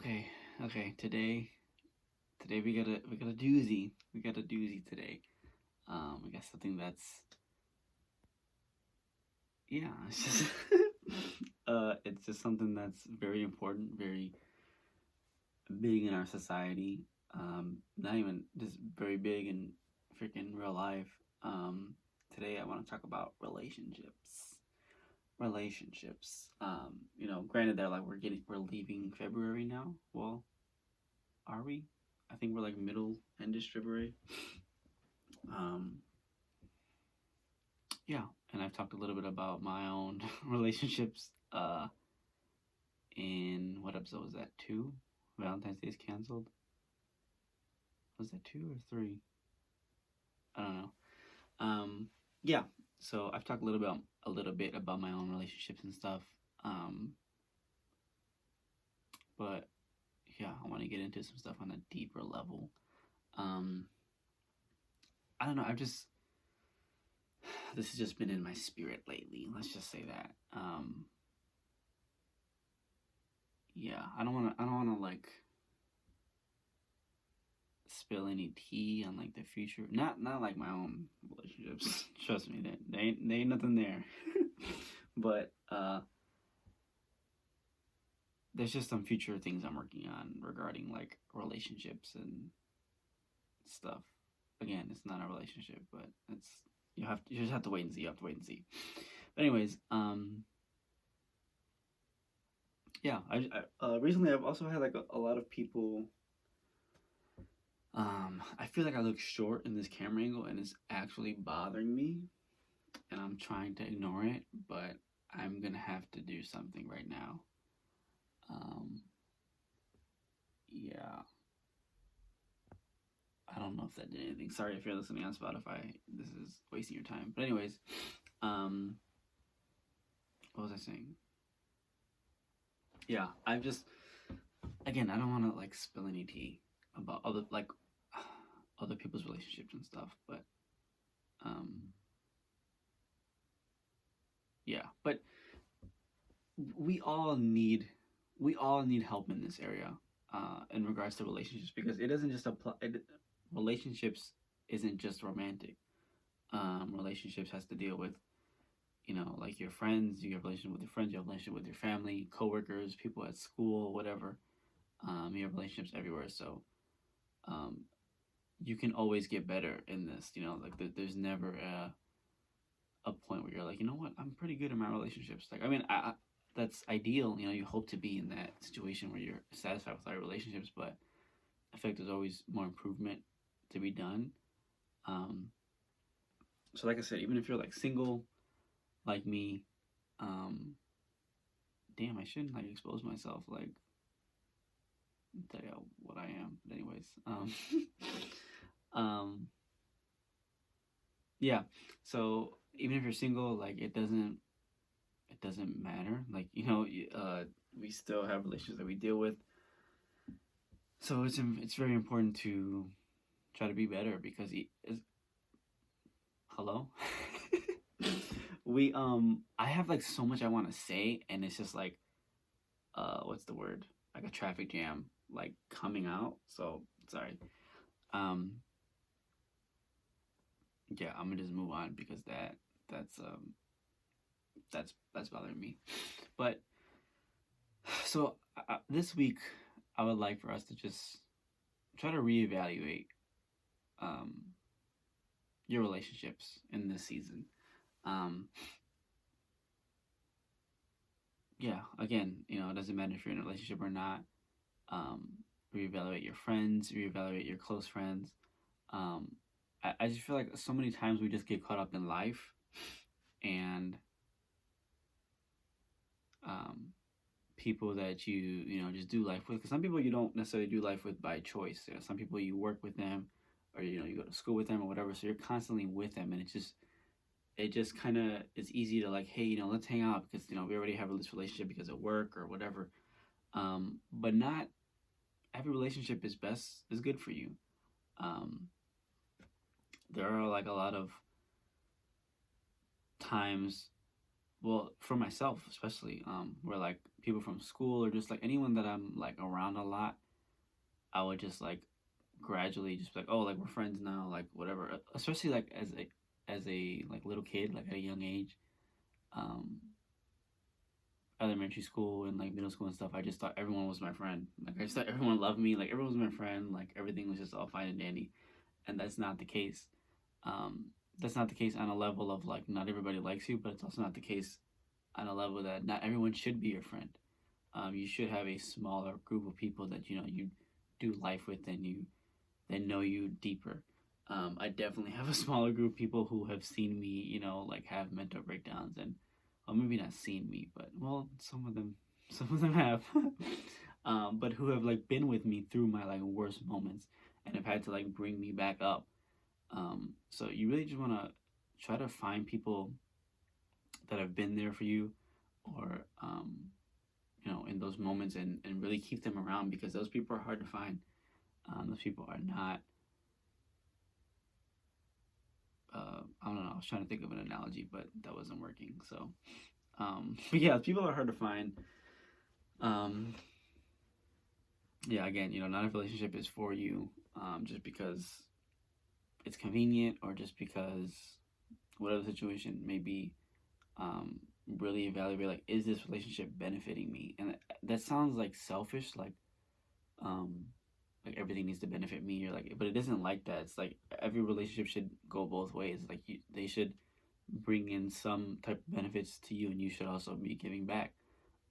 Okay. Today we got a doozy. We got a doozy today. We got something that's yeah. It's just it's just something that's very important, very big in our society. Not even just very big in freaking real life. Today I want to talk about relationships. Relationships. Granted that like we're leaving February now. Well, are we? I think we're like middle endish February. Um, yeah, and I've talked a little bit about my own relationships. In what episode was that? Two. Valentine's Day is canceled. Was that two or three? I don't know. Um, yeah. So I've talked a little bit about my own relationships and stuff. Um, but yeah, I want to get into some stuff on a deeper level. Um, I don't know. I've just this has just been in my spirit lately. Let's just say that. Yeah, I don't want to like spill any tea on like the future. Not like my own relationships. Trust me, they ain't nothing there. But there's just some future things I'm working on regarding like relationships and stuff. Again, it's not a relationship, but it's you just have to wait and see. You have to wait and see. But anyways, yeah, recently I've also had like a lot of people. I feel like I look short in this camera angle, and it's actually bothering me, and I'm trying to ignore it, but I'm gonna have to do something right now. Um, yeah, I don't know if that did anything. Sorry if you're listening on Spotify. This is wasting your time. But anyways, um, what was I saying? Yeah, I've just again, I don't want to like spill any tea about other people's relationships and stuff, but um, yeah, but we all need we all need help in this area in regards to relationships because it doesn't just apply. Relationships isn't just romantic. Relationships has to deal with like your friends. You have a relationship with your friends. You have a relationship with your family, coworkers, people at school, whatever. You have relationships everywhere. So um, you can always get better in this. Like there's never a point where you're like, you know what, I'm pretty good in my relationships. Like, I mean, that's ideal. You hope to be in that situation where you're satisfied with all your relationships, but I feel like there's always more improvement to be done. Um, so, like I said, even if you're like single, like me, um, damn, I shouldn't like expose myself, like tell you what I am. But anyways, um, yeah. So even if you're single, like it doesn't matter. Like we still have relationships that we deal with. So it's very important to try to be better because hello. I have like so much I want to say, and it's just like what's the word, like a traffic jam like coming out. So sorry. Um, yeah, I'm gonna just move on because that's um that's bothering me. But so this week I would like for us to just try to reevaluate um your relationships in this season. Um, yeah, again, it doesn't matter if you're in a relationship or not. Um, reevaluate your friends, reevaluate your close friends. Um, I just feel like so many times we just get caught up in life and um, people that just do life with. Because some people you don't necessarily do life with by choice. Some people you work with them, or you go to school with them or whatever. So you're constantly with them, and it just kind of it's easy to like, hey, let's hang out because we already have this relationship because of work or whatever. But not every relationship is good for you. Um, there are like a lot of times, well, for myself especially, where like people from school or just like anyone that I'm like around a lot, I would just like gradually just be like, oh, like we're friends now, like whatever. Especially like as a like little kid, like at a young age, um, elementary school and like middle school and stuff. I just thought everyone was my friend. Like I just thought everyone loved me. Like everyone was my friend. Like everything was just all fine and dandy, and that's not the case. Um, that's not the case on a level of like not everybody likes you, but it's also not the case on a level that not everyone should be your friend. You should have a smaller group of people that you do life with and you that know you deeper. I definitely have a smaller group of people who have seen me, like have mental breakdowns and, well, maybe not seen me, but well, some of them have, but who have like been with me through my like worst moments and have had to like bring me back up. So you really just want to try to find people that have been there for you, or in those moments, and really keep them around because those people are hard to find. Those people are not. I don't know. I was trying to think of an analogy, but that wasn't working. So, but yeah, people are hard to find. Um, yeah, again, not every relationship is for you, just because it's convenient or just because whatever the situation may be. Um, really evaluate, like, is this relationship benefiting me? And that sounds like selfish, um, like everything needs to benefit me, or like, but it isn't like that. It's like every relationship should go both ways. Like they should bring in some type of benefits to you, and you should also be giving back.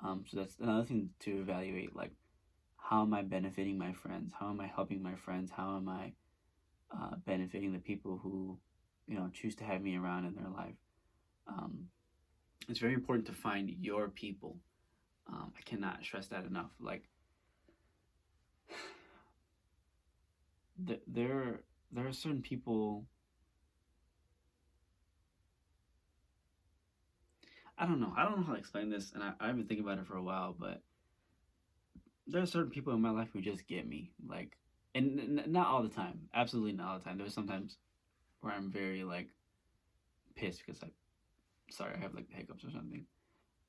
So that's another thing to evaluate. Like, how am I benefiting my friends? How am I helping my friends? How am I benefiting the people who, choose to have me around in their life? Um, it's very important to find your people. I cannot stress that enough. Like, there are certain people. I don't know. I don't know how to explain this, and I've been thinking about it for a while. But there are certain people in my life who just get me. Like, and not all the time. Absolutely not all the time. There's sometimes where I'm very like pissed because sorry, I have like the hiccups or something.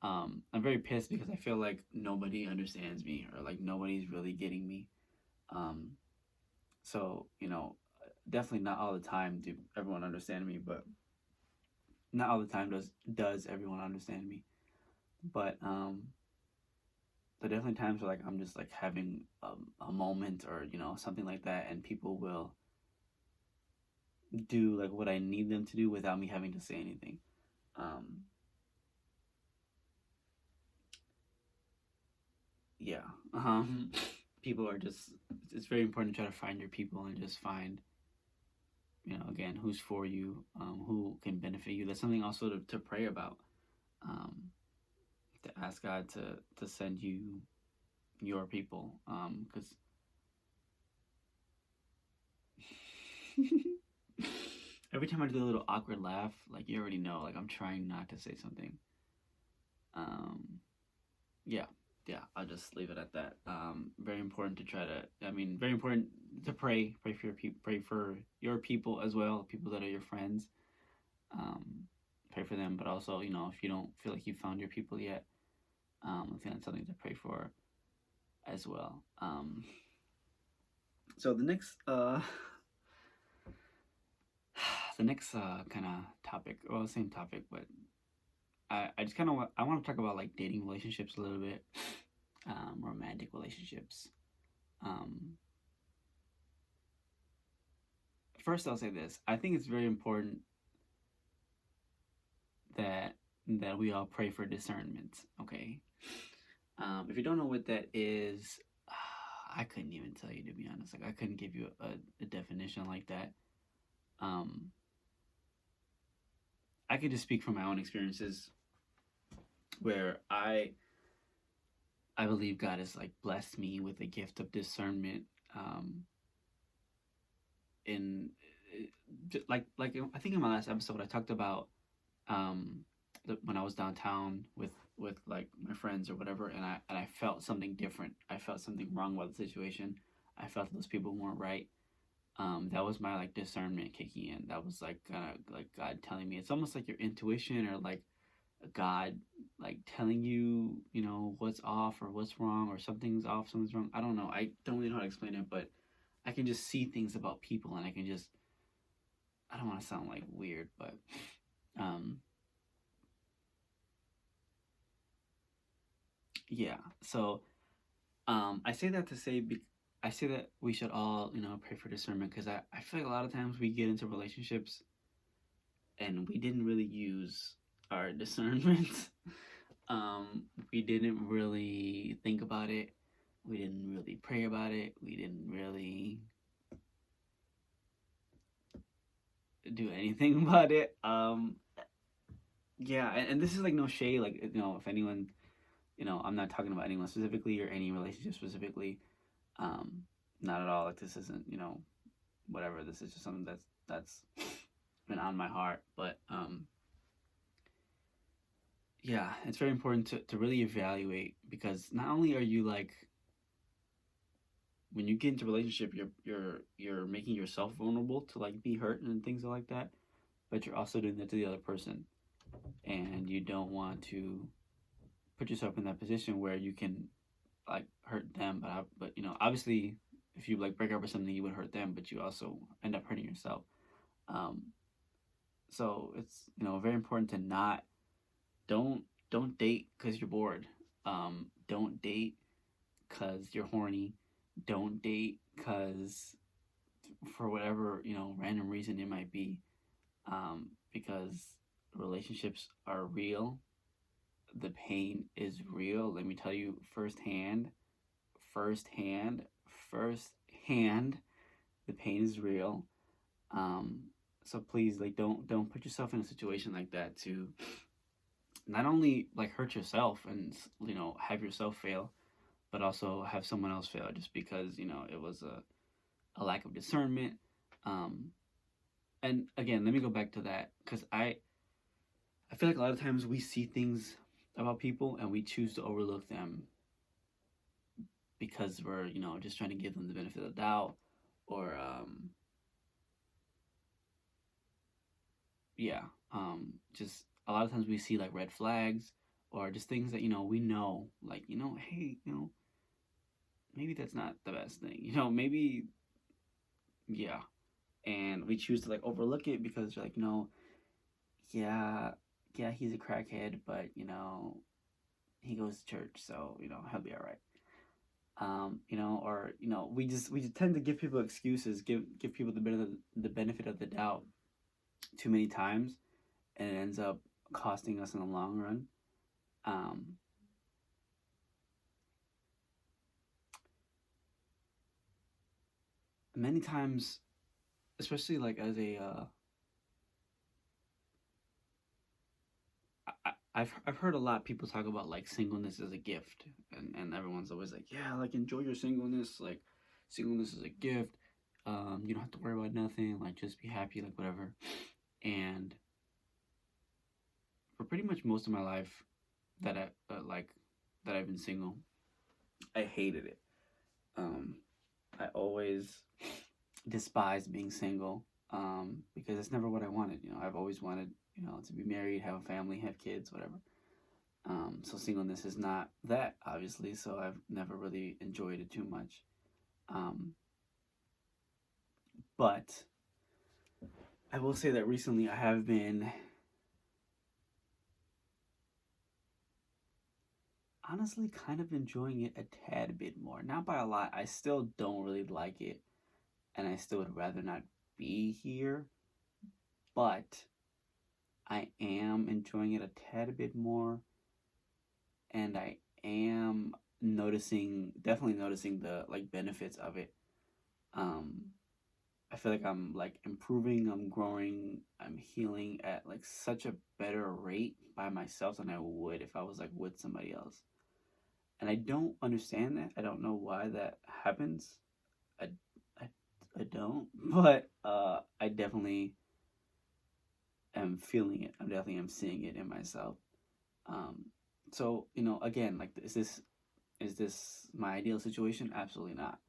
I'm very pissed because I feel like nobody understands me, or like nobody's really getting me. Um, so definitely not all the time do everyone understand me, but not all the time does everyone understand me. But there are definitely times where like I'm just like having a moment, or something like that, and people will do like what I need them to do without me having to say anything. Um, yeah. People are just. It's very important to try to find your people and just find, again, who's for you, who can benefit you. That's something also to pray about. Um, to ask God to send you your people, because every time I do a little awkward laugh, like you already know, like I'm trying not to say something. Um, yeah, yeah. I'll just leave it at that. Very important to try to. I mean, very important to pray for your people, pray for your people as well, people that are your friends. Um, Pray for them, but also, if you don't feel like you found your people yet, I think that's something to pray for as well. So the next kind of topic, well, same topic, but I just kind of I want to talk about like dating relationships a little bit, romantic relationships. Um, First, I'll say this: I think it's very important that we all pray for discernment. Okay, if you don't know what that is, I couldn't even tell you, to be honest. Like I couldn't give you a definition like that. Um, I could just speak from my own experiences where I believe God has like blessed me with the gift of discernment. In like I think in my last episode I talked about um, when I was downtown with like my friends or whatever, and I felt something different. I felt something wrong about the situation. I felt those people weren't right. That was my like discernment kicking in. That was like kind of like God telling me. It's almost like your intuition, or like God like telling you, you know, what's off or what's wrong or something's off, something's wrong. I don't know. I don't really know how to explain it, but I can just see things about people, and I can just, I don't want to sound like weird, but um yeah. So I say that to say I say that we should all, you know, pray for discernment, because I feel like a lot of times we get into relationships and we didn't really use our discernment. We didn't really think about it. We didn't really pray about it. We didn't really do anything about it. Yeah, and this is like no shade. Like, you know, if anyone, you know, I'm not talking about anyone specifically or any relationship specifically. Um, Not at all. Like, this isn't, you know, whatever. This is just something that's been on my heart. But yeah, it's very important to really evaluate, because not only are you like, when you get into a relationship, you're making yourself vulnerable to like be hurt and things like that, but you're also doing that to the other person, and you don't want to put yourself in that position where you can like hurt them. But you know, obviously, if you like break up or something, you would hurt them, but you also end up hurting yourself. Um, so it's, you know, very important to not don't don't date because you're bored. Don't date because you're horny. Don't date because for whatever, you know, random reason it might be. Because relationships are real. The pain is real. Let me tell you firsthand, firsthand. The pain is real. Um, so please, like, don't put yourself in a situation like that to not only like hurt yourself and, you know, have yourself fail, but also have someone else fail just because, you know, it was a lack of discernment. Um, and again, let me go back to that, because I feel like a lot of times we see things about people and we choose to overlook them because we're, you know, just trying to give them the benefit of the doubt, or yeah, just a lot of times we see like red flags, or just things that, you know, we know, like, you know, hey, you know, maybe that's not the best thing, you know, maybe, yeah, and we choose to like overlook it because you're like, no, yeah, yeah, he's a crackhead, but you know, he goes to church, so you know, he'll be all right. You know, or you know, we just tend to give people excuses, give people the benefit of the doubt too many times, and it ends up costing us in the long run. Um, Many times, especially like as a I've heard a lot of people talk about like singleness as a gift, and everyone's always like, yeah, like enjoy your singleness, like singleness is a gift. You don't have to worry about nothing, like just be happy, like whatever. And for pretty much most of my life that that I've been single, I hated it. Um, I always despised being single, because it's never what I wanted. You know, I've always wanted, you know, to be married, have a family, have kids, whatever. So singleness is not that, obviously. So I've never really enjoyed it too much. Um, but I will say that recently I have been honestly kind of enjoying it a tad bit more. Not by a lot. I still don't really like it, and I still would rather not be here. But I am enjoying it a tad bit more, and I am definitely noticing the like benefits of it. Um, I feel like I'm like improving, I'm growing, I'm healing at like such a better rate by myself than I would if I was like with somebody else. And I don't understand that. I don't know why that happens. I, I, I don't, but I definitely am feeling it. I definitely am seeing it in myself. Um, so you know, again, like, is this my ideal situation? Absolutely not.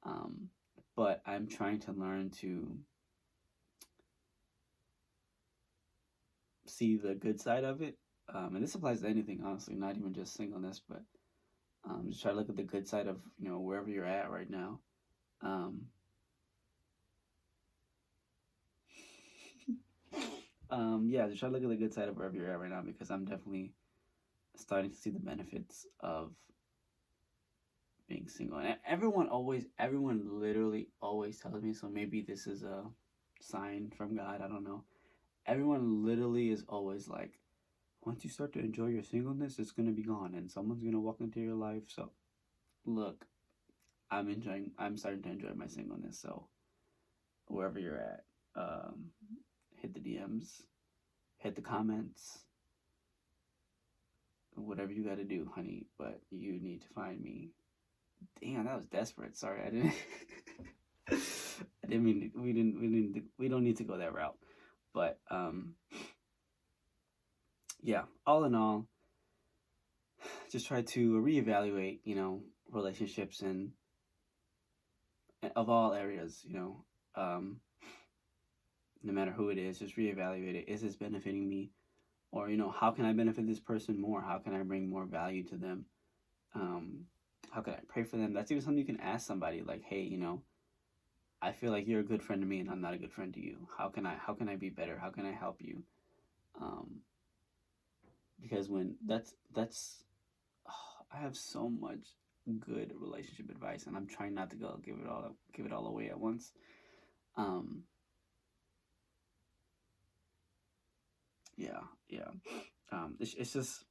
Um, but I'm trying to learn to see the good side of it, And this applies to anything, honestly, not even just singleness, but just try to look at the good side of wherever you're at right now. Um, yeah, just try to look at the good side of wherever you're at right now because I'm definitely starting to see the benefits of being single. And everyone literally always tells me, so maybe this is a sign from God, I don't know. Everyone literally is always like, once you start to enjoy your singleness, it's gonna be gone and someone's gonna walk into your life. So look, I'm starting to enjoy my singleness. So wherever you're at, um, hit the DMs, hit the comments, whatever you gotta do, honey. But you need to find me. Damn, that was desperate. Sorry, I didn't. I didn't mean to, we don't need to go that route. But yeah. All in all, just try to reevaluate, relationships and of all areas, no matter who it is, just reevaluate it. Is this benefiting me? Or, how can I benefit this person more? How can I bring more value to them? Um, how can I pray for them? That's even something you can ask somebody like, hey, I feel like you're a good friend to me and I'm not a good friend to you. How can I be better? How can I help you? Um, because when that's I have so much good relationship advice and I'm trying not to go give it all away at once. Um, yeah, yeah. It's just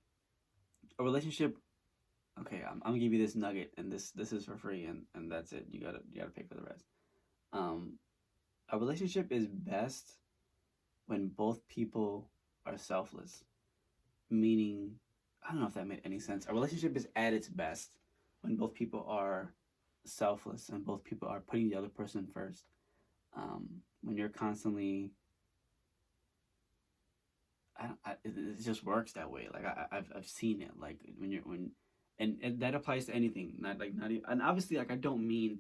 a relationship. Okay, I'm gonna give you this nugget, and this is for free, and that's it. You gotta pay for the rest. Um, a relationship is best when both people are selfless. Meaning, I don't know if that made any sense. A relationship is at its best when both people are selfless and both people are putting the other person first. When you're constantly, it just works that way. Like I've seen it. Like and that applies to anything. Not even, and obviously like I don't mean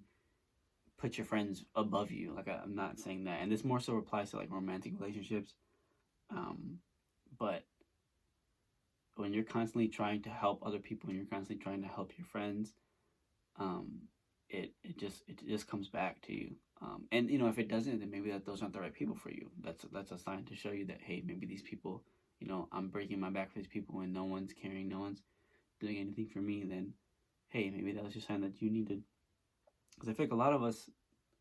put your friends above you. Like I'm not saying that. And this more so applies to like romantic relationships. Um, but when you're constantly trying to help other people and you're constantly trying to help your friends, um, it just comes back to you. And if it doesn't, then maybe those aren't the right people for you. That's a sign to show you that hey, maybe these people, I'm breaking my back for these people and no one's caring, no one's doing anything for me. Then hey, maybe that was just a sign that you needed. Because I feel like a lot of us,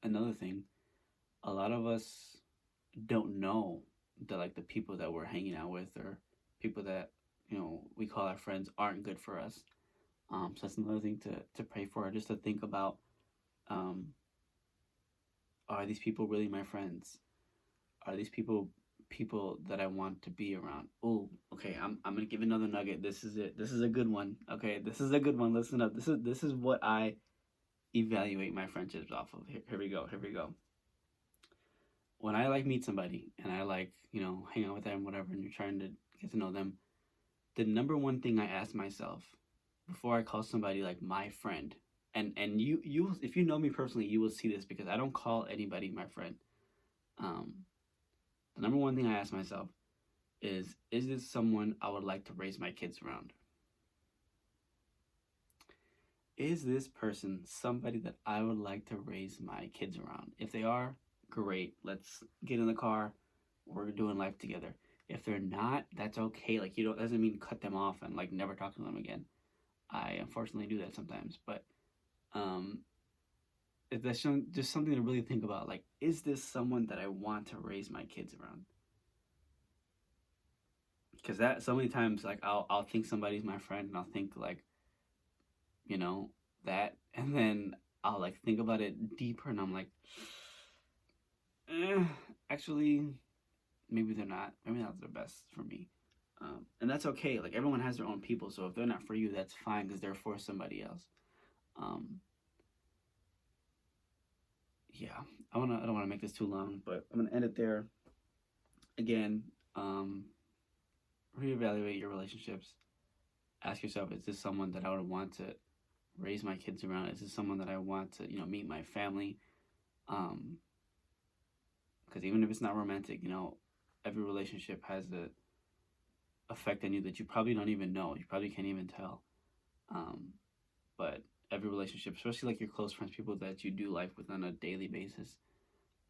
another thing, a lot of us don't know that like the people that we're hanging out with or people that we call our friends aren't good for us. So that's another thing to pray for, just to think about. Um, are these people really my friends? Are these people that I want to be around? Oh, okay. I'm gonna give another nugget. This is it. This is a good one. Okay, this is a good one. Listen up. This is what I evaluate my friendships off of. Here we go. Here we go. When I like meet somebody and I like hang out with them, whatever, and you're trying to get to know them, the number one thing I ask myself before I call somebody like my friend, and you if you know me personally, you will see this because I don't call anybody my friend. Um, the number one thing I ask myself is this someone I would like to raise my kids around? Is this person somebody that I would like to raise my kids around? If they are, great. Let's get in the car. We're doing life together. If they're not, that's okay. Like doesn't mean cut them off and like never talk to them again. I unfortunately do that sometimes, but um, that's just something to really think about. Like, is this someone that I want to raise my kids around? Because that so many times, like I'll think somebody's my friend, and I'll think like, you know, that, and then I'll like think about it deeper, and I'm like, eh, actually, maybe they're not. Maybe not the best for me. And that's okay. Like everyone has their own people, so if they're not for you, that's fine because they're for somebody else. Um, yeah, I don't wanna make this too long, but I'm gonna end it there. Again, um, reevaluate your relationships. Ask yourself: is this someone that I would want to raise my kids around? Is this someone that I want to meet my family? Um, because even if it's not romantic, every relationship has effect on you that you probably don't even know. You probably can't even tell. Um, but every relationship, especially like your close friends, people that you do life with on a daily basis,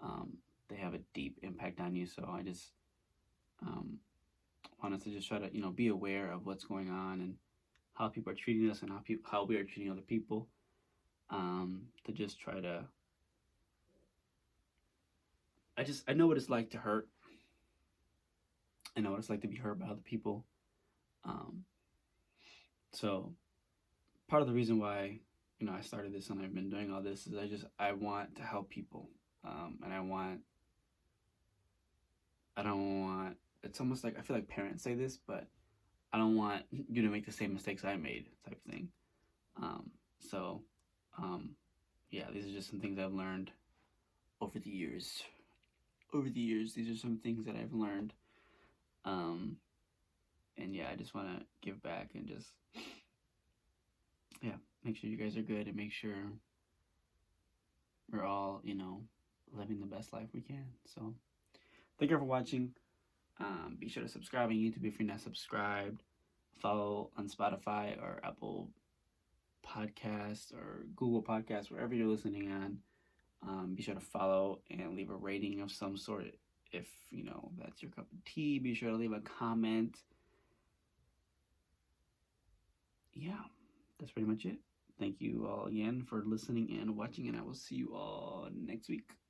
um, they have a deep impact on you. So I just um, wanted to just try to be aware of what's going on and how people are treating us and how we are treating other people. To just try to, I know what it's like to hurt. I know what it's like to be hurt by other people. Um, so part of the reason why I started this and I've been doing all this is I want to help people, and I don't want. It's almost like I feel like parents say this, but I don't want you to make the same mistakes I made, type of thing. Um, so, um, yeah, these are just some things I've learned over the years. Over the years, these are some things that I've learned. Um, and yeah, I just want to give back and just yeah, make sure you guys are good and make sure we're all living the best life we can. So thank you for watching. Be sure to subscribe on YouTube if you're not subscribed. Follow on Spotify or Apple Podcasts or Google Podcasts, wherever you're listening on. Be sure to follow and leave a rating of some sort. If that's your cup of tea, be sure to leave a comment. Yeah, that's pretty much it. Thank you all again for listening and watching, and I will see you all next week.